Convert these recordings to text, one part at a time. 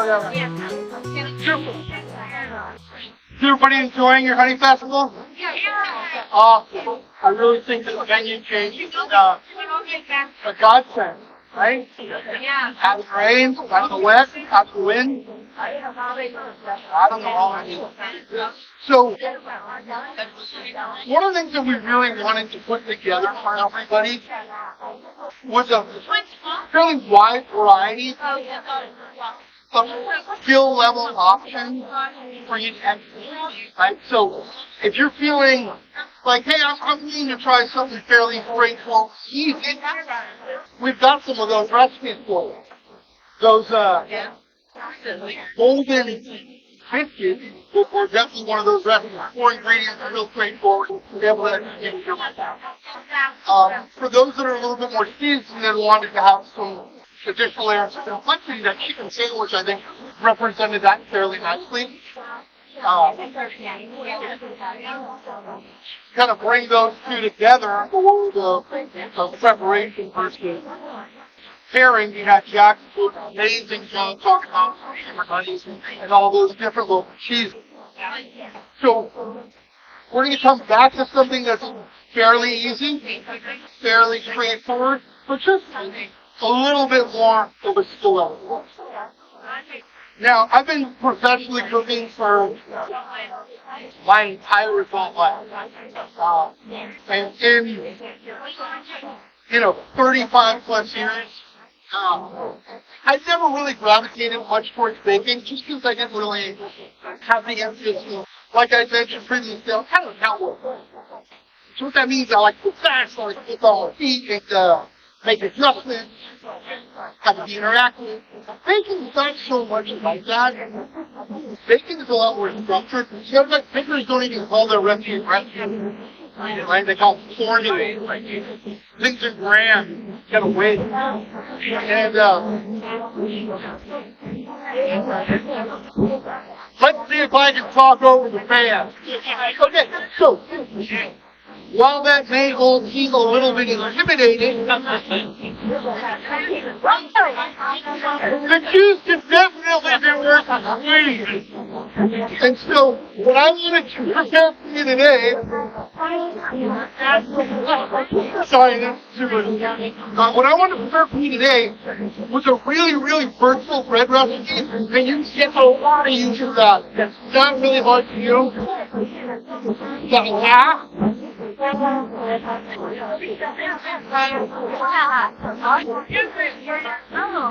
whatever. Is everybody enjoying your honey festival? Awesome. I really think that the venue change is a godsend, right? Out of the rain, out of the wet, out of the wind. I don't know. So, one of the things that we really wanted to put together for everybody was a fairly wide variety of skill level options for you to execute, right? So, if you're feeling like, hey, I'm needing to try something fairly straightforward, easy, we've got some of those recipes for you. Those golden biscuits were definitely one of those recipes. 4 ingredients, real straightforward, to be able to execute your for those that are a little bit more seasoned and wanted to have some additional layers of complexity, that chicken sandwich, I think, represented that fairly nicely. Kind of bring those two together for the preparation versus pairing. You had Jack's amazing job talking about honeys and all those different little cheeses. So we're going to come back to something that's fairly easy, fairly straightforward, but just a little bit more of a skill level. Now, I've been professionally cooking for my entire adult life. And in 35 plus years, I never really gravitated much towards baking just because I didn't really have the emphasis. Like I mentioned previously, I'm kind of an outward. So what that means, I like to fast, I like to cook on my feet, and make adjustments, have to be interactive. Baking is not so much like that. Baking is a lot more structured. Bakers don't even call their recipe right? They call it formulae. Things are grand. You gotta wait. And let's see if I can talk over the fans. Okay, so while that may all seem a little bit intimidating, the juice can definitely be worth the squeeze. And so, what I wanted to prepare for you today, sorry, that's super. What I wanted to prepare for you today was a really, really versatile bread recipe, and you can get a lot of use of that. It's not really hard to do. Got a laugh.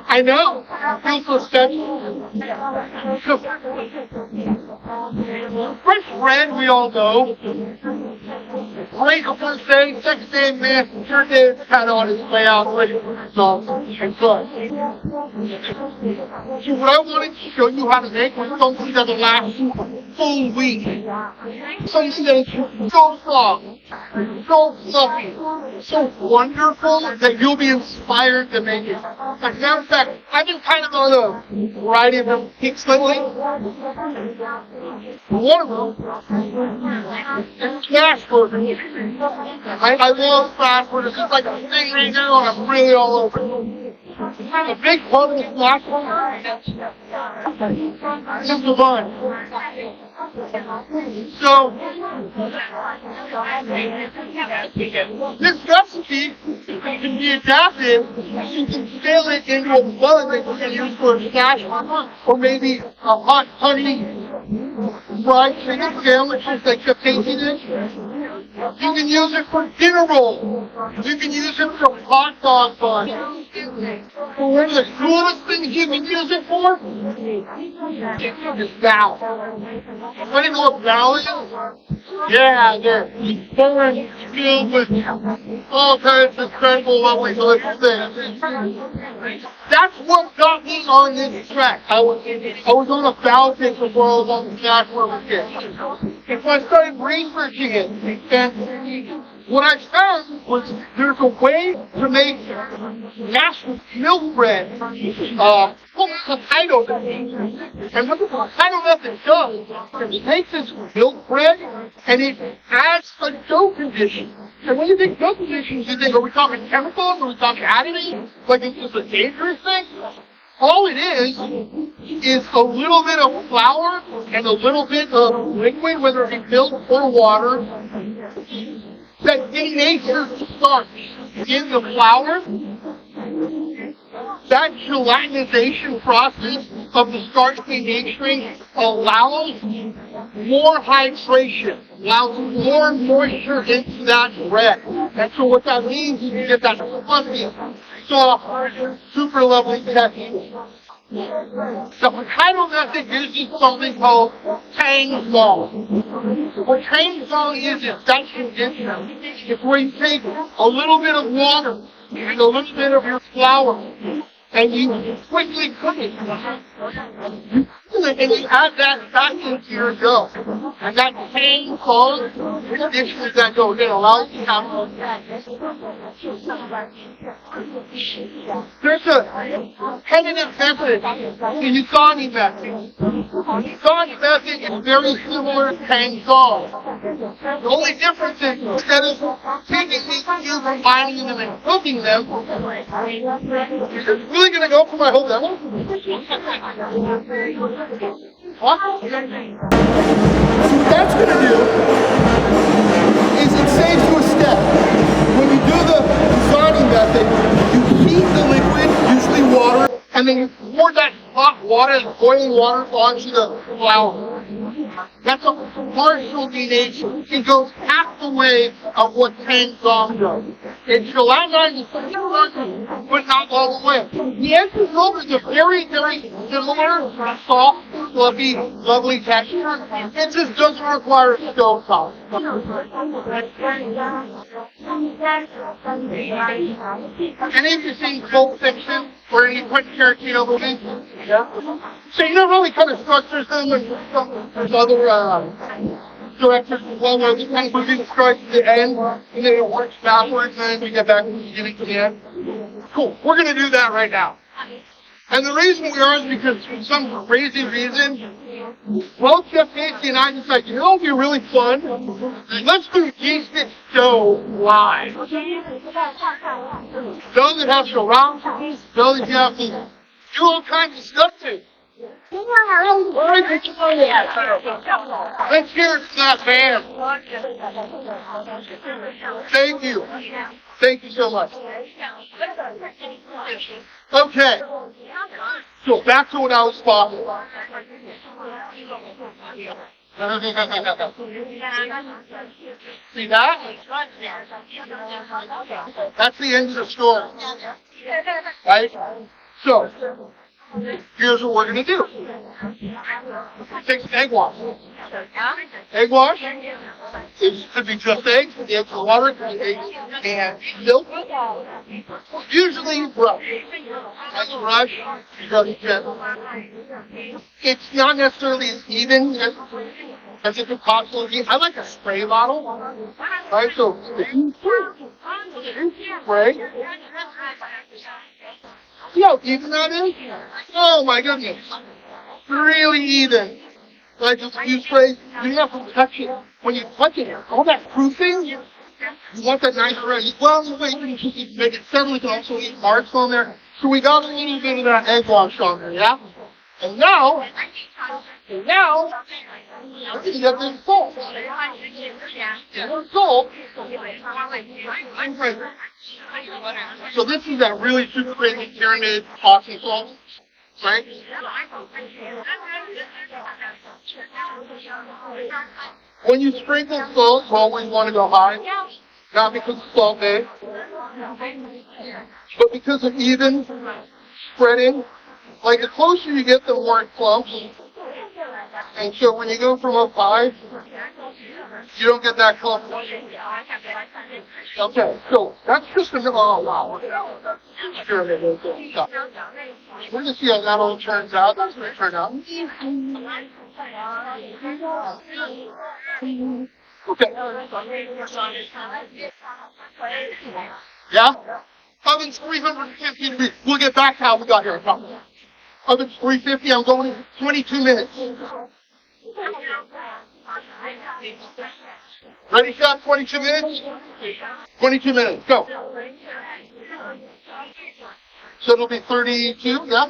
I know. I feel so special. Fresh bread, we all know. Great first day, second day, man, third day, it's kind of on its way out. So what I wanted to show you how to make was something that'll last full week. Something that is so soft, so fluffy, so wonderful that you'll be inspired to make it. As a matter of fact, I've been kind of on a variety of them kicks lately. One of them is smash burgers. I love smash burgers. It's like a thing right now, and I'm really all over it. A big part of the smash burger is the bun. So, this recipe can be adapted. You can scale it into a bun that you can use for a smash burger, or maybe a hot honey fried chicken sandwiches that you're tasting it. You can use it for dinner roll. You can use it for hot dog buns. One of the coolest things you can use it for is valve. What do you know what valve is? Yeah, they're filled with all kinds of incredible, lovely, delicious things. That's what got me on this track. I was on a valve kit before I was on the smash burger kit. So I started researching it, and what I found was there's a way to make mashed milk bread called potato method. And what the potato method does is it takes this milk bread and it adds a dough condition. And when you think dough conditions, you think, are we talking chemicals? Are we talking additives? Like, is this a dangerous thing? All it is is a little bit of flour and a little bit of liquid, whether it be milk or water, that denatures starch in the flour. That gelatinization process of the starch denaturing allows more hydration, allows more moisture into that bread. And so what that means is you get that fluffy, soft, super lovely texture. The Hokkaido method uses something called tang song. What tang song is that's conditioner. It's where you take a little bit of water and a little bit of your flour and you quickly cook it. And you add that back into your dough. And that tang song conditions that dough. It allows you to have there's a tentative method, the Yukani method. The Yukani method is very similar to tang song. The only difference is instead of taking these cubes, combining them and cooking them, is it really going to go for my whole demo? What? So what that's going to do is it saves you a step. When you do the designing method, you heat the liquid, usually water, and then you pour that hot water, boiling water, onto the flour. That's a partial denaturing. It goes half the way of what tang song does. It's gelatinized, but not all the way. The end result is a very, very similar, soft, fluffy, lovely texture. It just doesn't require a stove top. Any of you seen Pulp Fiction or any Quentin Tarantino movies? Yeah. So you know how he kind of structures them, and there's other directors as well, where the kind of movie starts at the end, and then it works backwards, and then we get back to the beginning to the end. Cool. We're going to do that right now. And the reason we are is because for some crazy reason, both Jeff Casey and I decided, you know what would be really fun? Let's do yeasted dough live. Dough that has surround, dough that you have to do all kinds of stuff to. Let's hear it for that band. Thank you. Thank you so much. Okay. So back to what I was talking about. See that? That's the end of the story. Right? So, here's what we're going to do. Take some egg wash. Egg wash. It could be just eggs, the eggs and water, it could be eggs and milk. Usually you brush. As you brush, you brush it gently. It's not necessarily as even as it could possibly be. I like a spray bottle. Right, so spray. See how even that is? Oh my goodness. Really even. Like you spray, you have to touch it. When you touch it, all that proofing, you want that nice red. Well, the way you can make it settle, you can also leave marks on there. So we got a little bit of that egg wash on there, yeah? And now, we get this salt. Salt. So this is that really super crazy pyramid tossing salt, right? When you sprinkle salt, you always want to go high. Not because it's salt based, but because of even spreading. Like the closer you get, the more it clumps. And so when you go from up high, you don't get that clump. Okay, so that's just a wow. Sure, we're going to see how that all turns out. That's going to turn out. Okay. Yeah? Oven's 350 degrees. We'll get back to how we got here. Oven's 350. I'm going 22 minutes. Ready, shot? 22 minutes? 22 minutes. Go. So it'll be 32, yeah?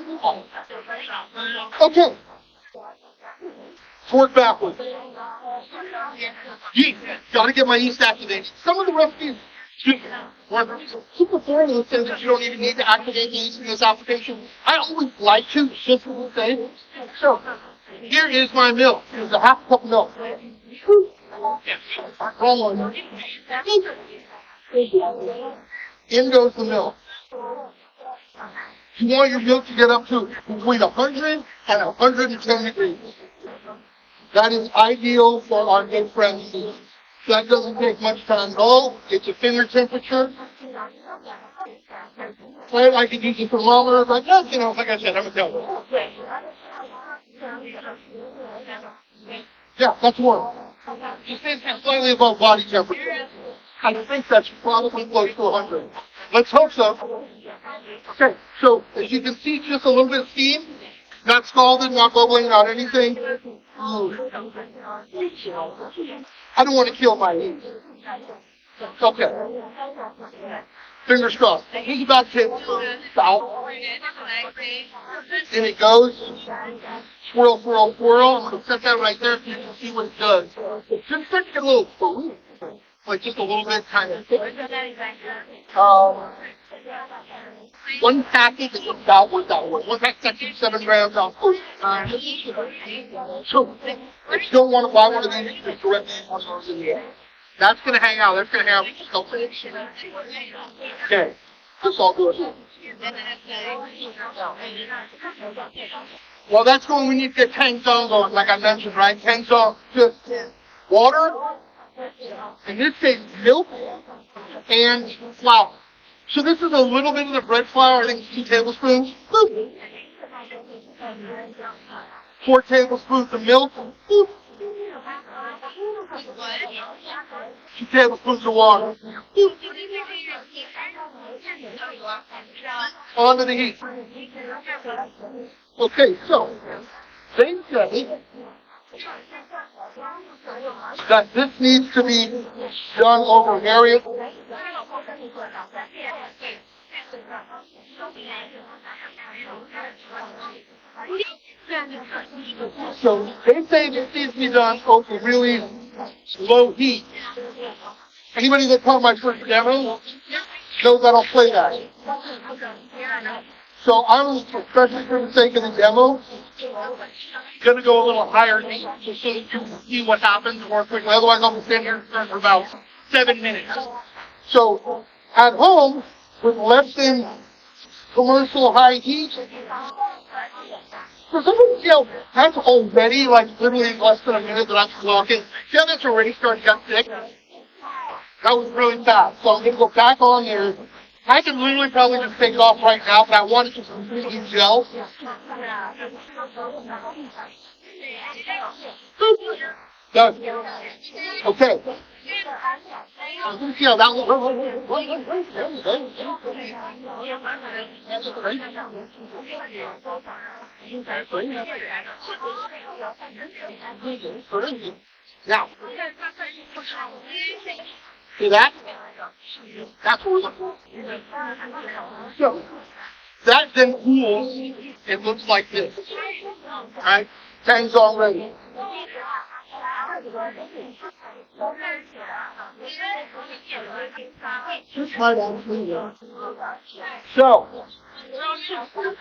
Okay. Work backwards. Yeast. Gotta get my yeast activated. Some of the recipes work super formula says that you don't even need to activate the yeast in this application. I always like to, just for the sake. So, here is my milk. It's a half cup of milk. In goes the milk. You want your milk to get up to between 100 and 110 degrees. That is ideal for our good friends. That doesn't take much time at all. It's a finger temperature. And I can use a thermometer, but you know, like I said, I'm a devil. Yeah, that's warm. Just slightly above body temperature. I think that's probably close to 100. Let's hope so. Okay, so as you can see, just a little bit of steam. Not scalded, not bubbling, not anything. I don't want to kill my yeast. Okay. Fingers crossed. He's about to out. And it goes. Swirl, swirl, swirl. I'm going to set that right there so you can see what it does. It should start to get a little foamy. Like just a little bit, kind of. One package is about $1. One package is 7 grams. So, if you don't want to buy one of these, just directly one of those in the air. That's going to hang out. That's going to hang out. Just don't finish. Okay. This all goes in. Well, that's when we need to get Tangzong going, like I mentioned, right? Tangzong, just water. In this case, milk and flour. So this is a little bit of the bread flour. I think it's 2 tablespoons. 4 tablespoons of milk. 2 tablespoons of water. Onto the heat. Okay, so they say that this needs to be done over various. So they say this needs to be done over really low heat. Anybody that caught my first demo knows I don't play that. So I'm, especially for the sake of the demo, going to go a little higher just so that you can see what happens more quickly. Otherwise, I'm going to stand here for about 7 minutes. So at home, with less than commercial high heat, for some reason, you know, that's already like literally less than a minute that I'm talking. See how that's already starting to get thick? That was really fast. So I'm going to go back on there. I can literally probably just take it off right now, but I want it to completely gel. Done. Okay. You can see how that looks. Now, see that? That's what we're looking for. So, that then cools, it looks like this. Alright? Tangzong ready. So,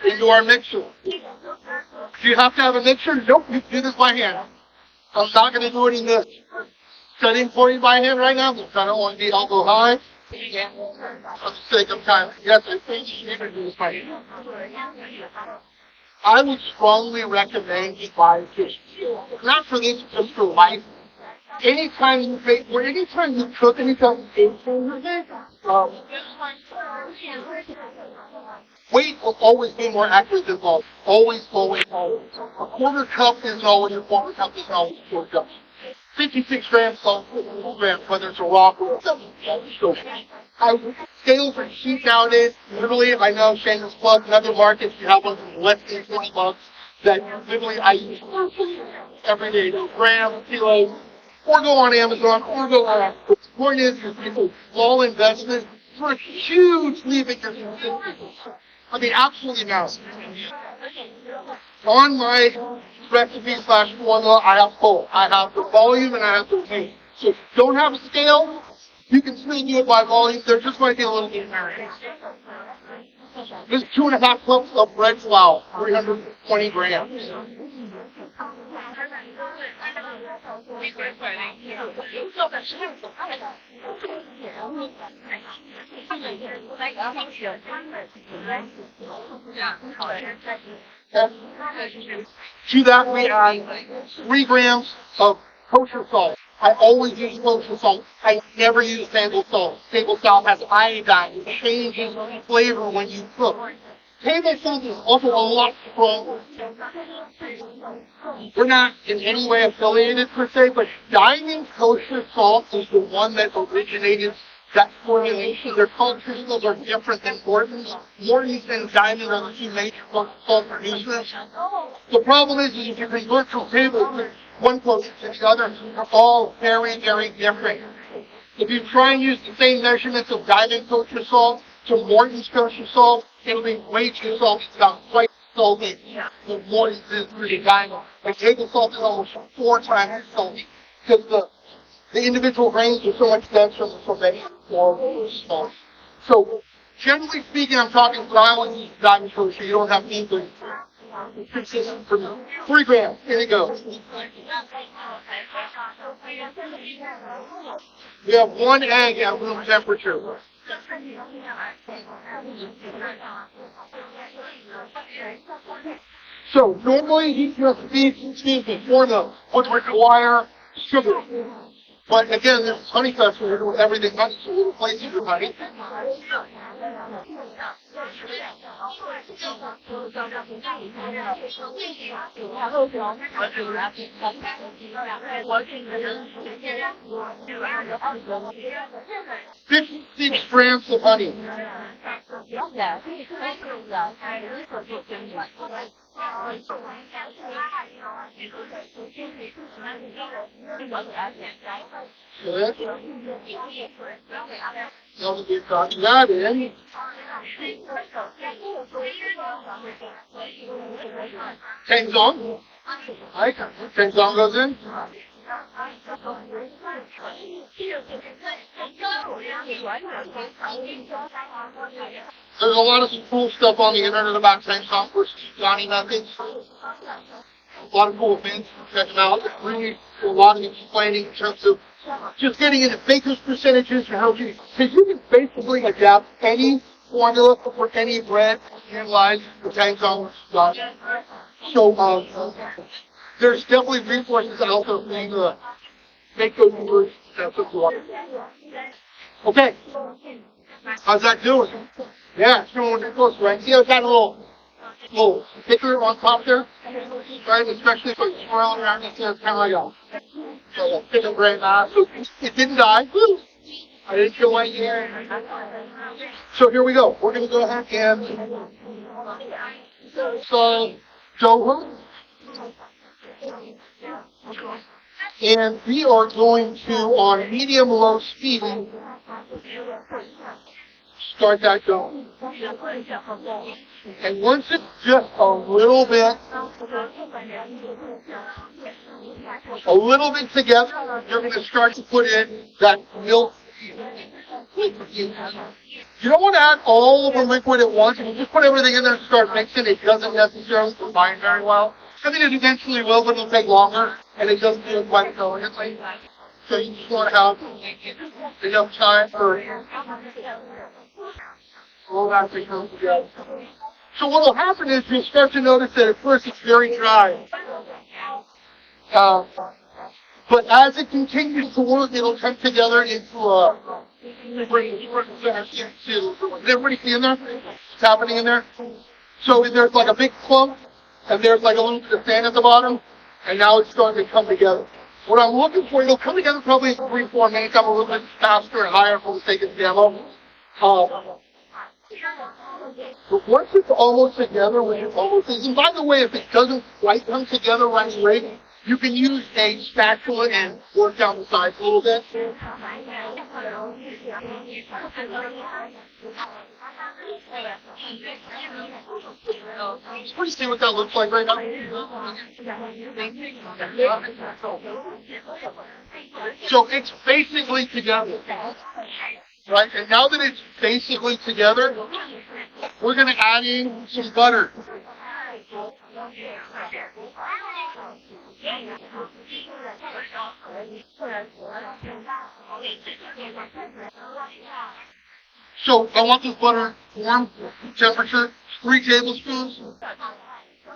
into our mixer. Do you have to have a mixer? Nope, you can do this by hand. I'm not going to do it in this setting for you by hand right now because I don't want to be elbow high. For the sake of time. Yes, I think you need to do this by hand. I would strongly recommend you buy a kitchen. Not for this, just for life. Anytime you make, or anytime you cook, anytime you bake, weight will always be more accurate than volume. Always, always, always. A quarter cup isn't always a quarter cup, isn't always a quarter cup. 56 grams, 4 grams, whether it's a rock or a so scales are cheap nowadays. Literally, I know Shameless Plug in other markets, you have one for less than $20 that literally I use every day. Grams, kilos, or go on Amazon, or go on. The point is, it's a small investment for a huge leap in your consistency. I mean, absolutely massive. On my recipe slash formula, I have both. I have the volume and I have the weight. So if you don't have a scale, you can still do it by volume. There just might be a little bit of variance. This is 2.5 cups of red flour, 320 grams. To that we add 3 grams of kosher salt. I always use kosher salt. I never use table salt. Table salt has iodine. It changes flavor when you cook. Table salt is also a lot stronger. We're not in any way affiliated per se, but Diamond Kosher Salt is the one that originated that formulation. Their salt crystals are different than Morton's. Morton's and Diamond are the two major salt producers. The problem is if you convert from table one kosher to the other, they're all very, very different. If you try and use the same measurements of Diamond Kosher Salt to Morton's Kosher Salt, it'll be way too salty. It's not quite salty. The Morton's is pretty Diamond. Like table salt is almost 4 times as salty because the individual grains are so much denser than the formation or salt. So, generally speaking, I'm talking brown Diamond Kosher. You don't have anything consistent for me. 3 grams. Here you go. We have 1 egg at room temperature. So normally heat recipe formula would require sugar. But again, this is Honey Festival, we're doing everything honey, so we'll replace it with honey. Six grams of honey. Good. Now that we've got that in, Tangzong. Right, Tangzong goes in. There's a lot of cool stuff on the internet about Tangzong versus Johnny methods. A lot of cool things. Check them out. Really a lot of explaining in terms of just getting into baker's percentages and how you, because you can basically adapt any formula for any bread and utilize the Tangzong stuff. So there's definitely resources out there for you to make those conversions. That's what you want. Okay. How's that doing? Yeah, it's doing really close, right? See how it's got a little thicker on top there? Right? Especially if it's swirling around, it's kind of like a thicker gray mass. So it didn't die. I didn't kill my ear. So here we go. We're going to go ahead and dough. And we are going to, on medium-low speed, start that dough. And once it's just a little bit together, you're going to start to put in that milk. You don't want to add all of the liquid at once. If you just put everything in there and start mixing, it doesn't necessarily combine very well. I mean, it eventually will, but it'll take longer, and it doesn't do it quite elegantly. So you just want to have enough time for all that to come together. So what will happen is you'll start to notice that at first it's very dry. But as it continues to work, it'll come together into a... Is everybody seeing there? What's happening in there? So there's like a big clump, and there's like a little bit of sand at the bottom, and now it's starting to come together. What I'm looking for, it'll come together probably in 3-4 minutes. I'm a little bit faster and higher for the sake of the demo. But once it's almost together, which it almost is, and by the way, if it doesn't quite come together right away, You can use a spatula and work down the sides a little bit. Can you see what that looks like right now? So it's basically together. Right? And now that it's basically together, we're going to add in some butter. So I want this butter warm temperature, 3 tablespoons.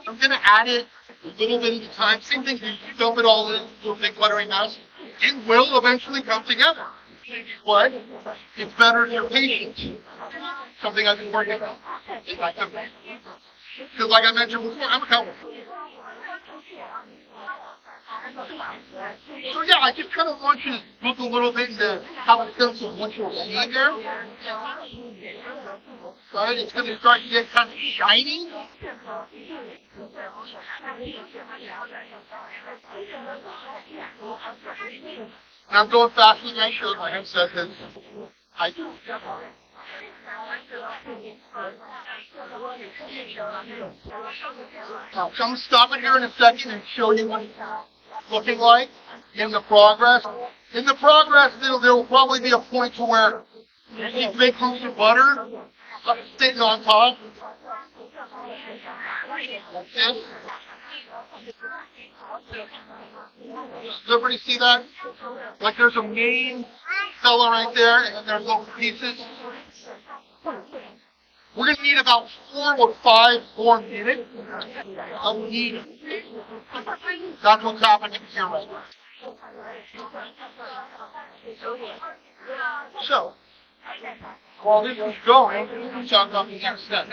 I'm going to add it a little bit at a time. Same thing, you dump it all in a big buttery mass. It will eventually come together. But it's better if you're patient. Something I've been working on. Because like I mentioned before, I'm a cowboy. So yeah, I just kind of want you to look a little bit into how it feels of what you're seeing there. Right, it's going to start to get kind of shiny. And I'm going faster than I should, like I said, because I do. So I'm going to stop it here in a second and show you what it's looking like in the progress. In the progress, there will probably be a point to where you make clumps of butter sitting on top. Like this. Does everybody see that? Like there's a main fella right there, and then there's little pieces. We're going to need about 4 or 5 more minutes of kneading. That's what's happening here right now. So, while this is going, we'll talk about the next step.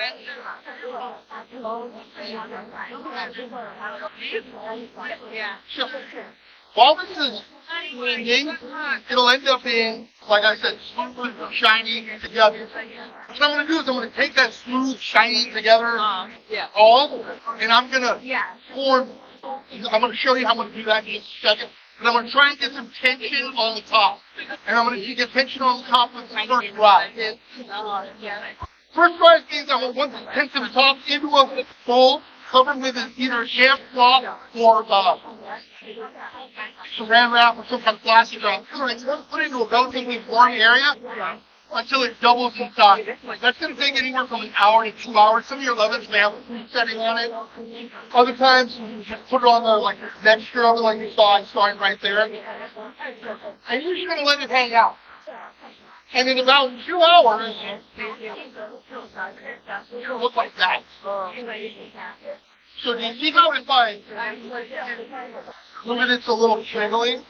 So, while this is kneading, it'll end up being, like I said, smooth, shiny together. What I'm going to do is I'm going to take that smooth, shiny together all, and I'm going to form, I'm going to show you how I'm going to do that in just a second. But I'm going to try and get some tension on the top. And I'm going to get tension on the top with the first rise. First rise means I want the tension on the top into a bowl covered with either damp cloth or saran wrap or some kind of plastic wrap. Put it into a relatively warm area until it doubles in size. That's going to take anywhere from an hour to 2 hours. Some of your ovens may have a food setting on it. Other times, you just put it on the texture of it, like you saw it starting right there. And you're just going to let it hang out. And in about 2 hours, it'll look like that. So do you see how if I move it, it's a little jiggly?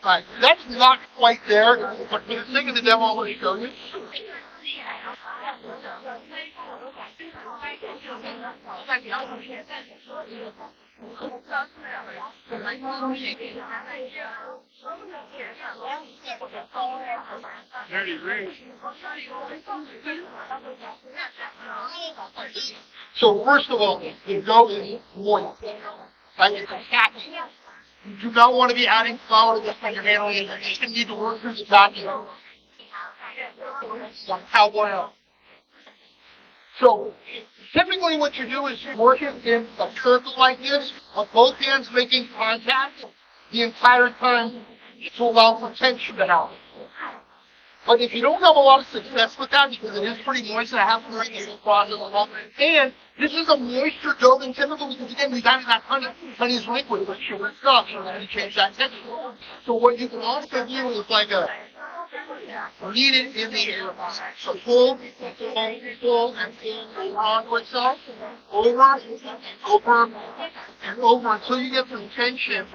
Right, that's not quite there, but for the sake of the demo, I'm going to show you. So first of all, the dough is moist. Right? It's tacky. You do not want to be adding flour to this when you're handling it. You just need to work through the tacky. Like cowboy. So typically what you do is you work it in a circle like this, with both hands making contact the entire time to allow for tension to happen. But if you don't have a lot of success with that, because it is pretty moist and I have to bring this process along, and this is a moisture dough than typical because again we got that honey. Honey is liquid, but sugar is not, so you change that texture. So what you can also do is like a knead it in the air. So pull, and pull onto itself, over, and over until you get some tension.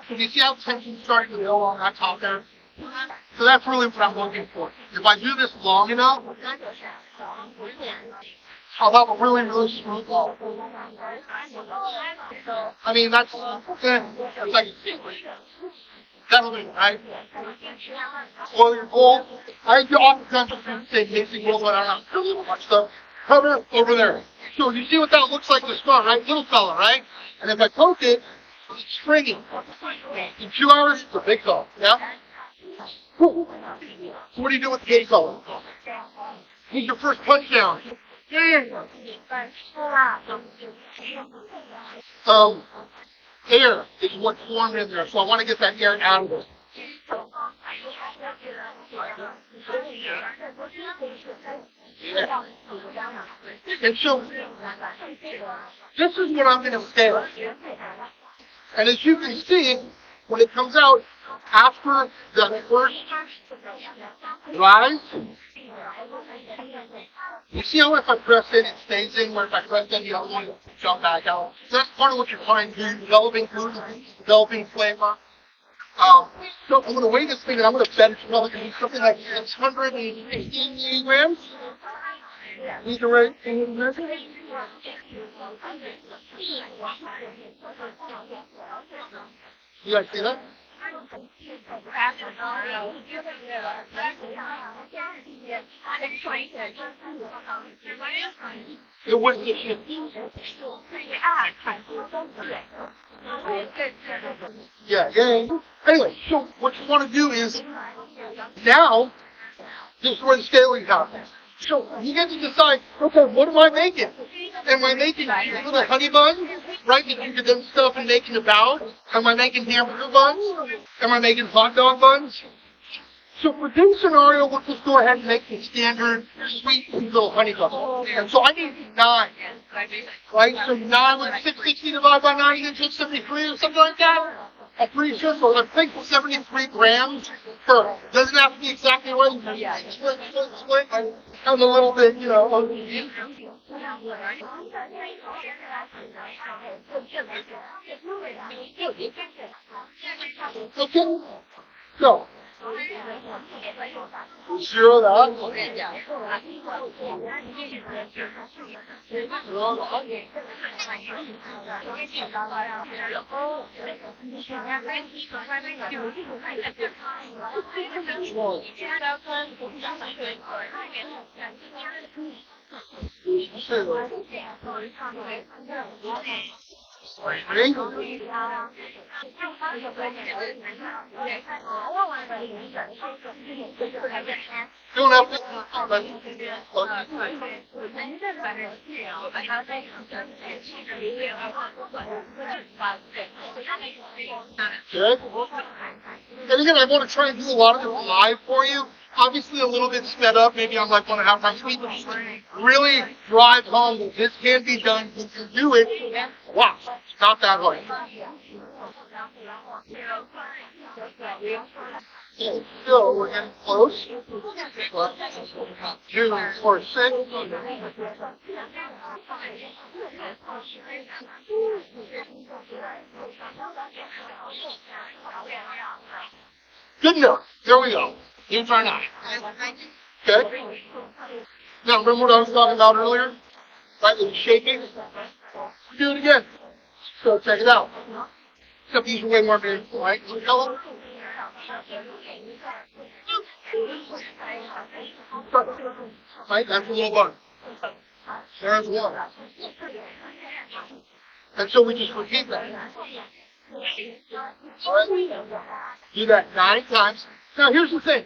So you see how tension's starting to build on that top there? So that's really what I'm looking for. If I do this long enough, I'll have a really, really smooth ball. I mean, that's like a secret. That'll do, right? Oil your bowl. I oftentimes do the same basic bowl, but I don't know much stuff. Cover over there. So you see what that looks like to start, right? Little fella, right? And if I poke it, It's stringy. In 2 hours, it's a big call. Yeah? Cool. So what do you do with the big call? Here's your first touchdown. Air is what's formed in there, so I want to get that air out of it. Yeah. And so, this is what I'm going to scale. And as you can see, when it comes out, after the first rise, you see how if I press in, it stays in, where if I press in, you don't want to jump back out. So that's part of what you're trying to do, developing food, developing flavor. So I'm going to weigh this thing, and I'm going to bet it's probably going to be something like 615 milligrams. These are right. You guys see that? It wouldn't get you. Yeah. Anyway, so what you want to do is, now, this is where the scaling happens. So you get to decide, okay, what am I making? Am I making little honey buns, right, that you can then stuff and make in the bowl? Am I making hamburger buns? Am I making hot dog buns? So for this scenario, we'll just go ahead and make the standard sweet little honey buns. And so I need 9, right? So 9 with 660 divided by 9 equals 73 or something like that. I'm pretty sure, so I think 73 grams per. Doesn't have to be exactly right. Split. I'm a little bit, you know. Okay. So. Zero that. Ready? Don't have to. Good. And again, I want to try and do a lot of it live for you. Obviously, a little bit sped up. Maybe I'm like 1.5 times speed. Really drive home that this can be done. You can do it. Wow, it's not that hard. So we're getting close. 2, 4, 6. Good enough. There we go. You try now. Okay. Now remember what I was talking about earlier? Right, with the shaking. Do it again. So check it out. Except these are way more big, right? Color. Right, that's a little bun. There's one. And so we just repeat that. Right? Do that 9 times. Now here's the thing.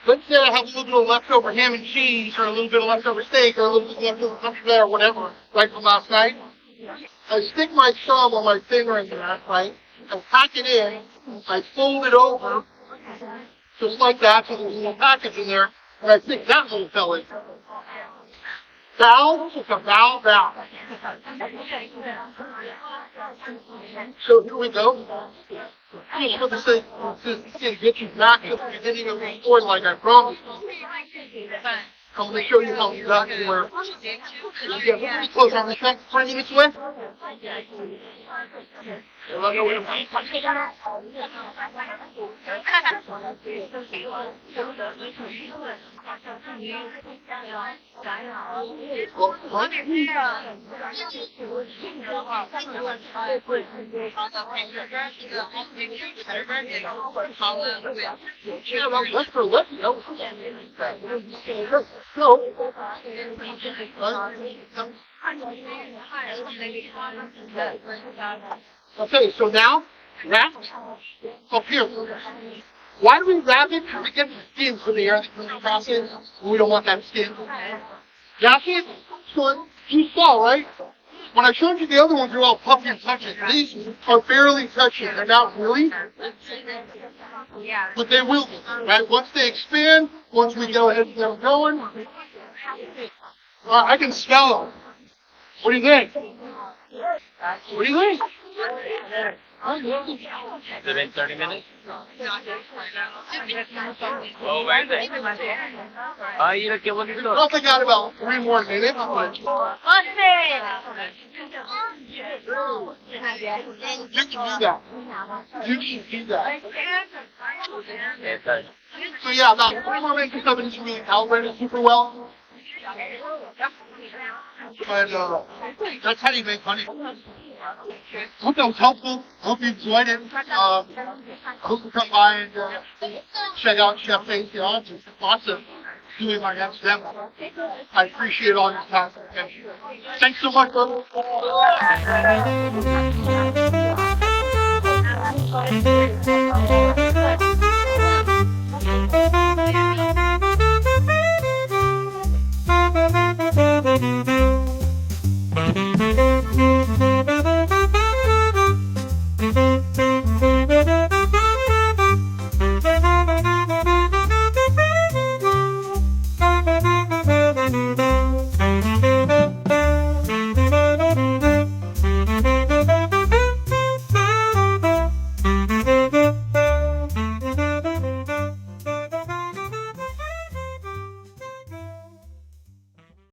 Let's say I have a little bit of leftover ham and cheese, or a little bit of leftover steak, or a little bit of leftover country bear, or whatever, right from last night. I stick my thumb on my finger in there, right? I pack it in. I fold it over, just like that, so there's a little package in there, and I stick that little fella in. Valve, it's a valve. So here we go. Just for the sake of this, to get you back to the beginning of the story like I promised. I'm going to show you how you got to where you get really close on this next 3 minutes away. Okay, so now, wrap up here. Why do we wrap it? We get the skin for the air cleaning process. We don't want that skin. That's it. So you saw, right? When I showed you the other ones, they're all puffy and touching. These are barely touching. They're not really. But they will be, right? Once they expand, once we go ahead and get them going. I can smell them. What do you think? What do you think? Has it been 30 minutes? Oh, where is it? You look at what you're doing. I think I got about 3 more minutes. But you can do that. You can do that. So yeah, about 3 more minutes until it's really calibrated super well. But that's how you make honey. Hope that was helpful. Hope you enjoyed it. Hope you come by and check out Chef Faith. It's awesome doing my next demo. I appreciate all your time. Thanks so much, brother.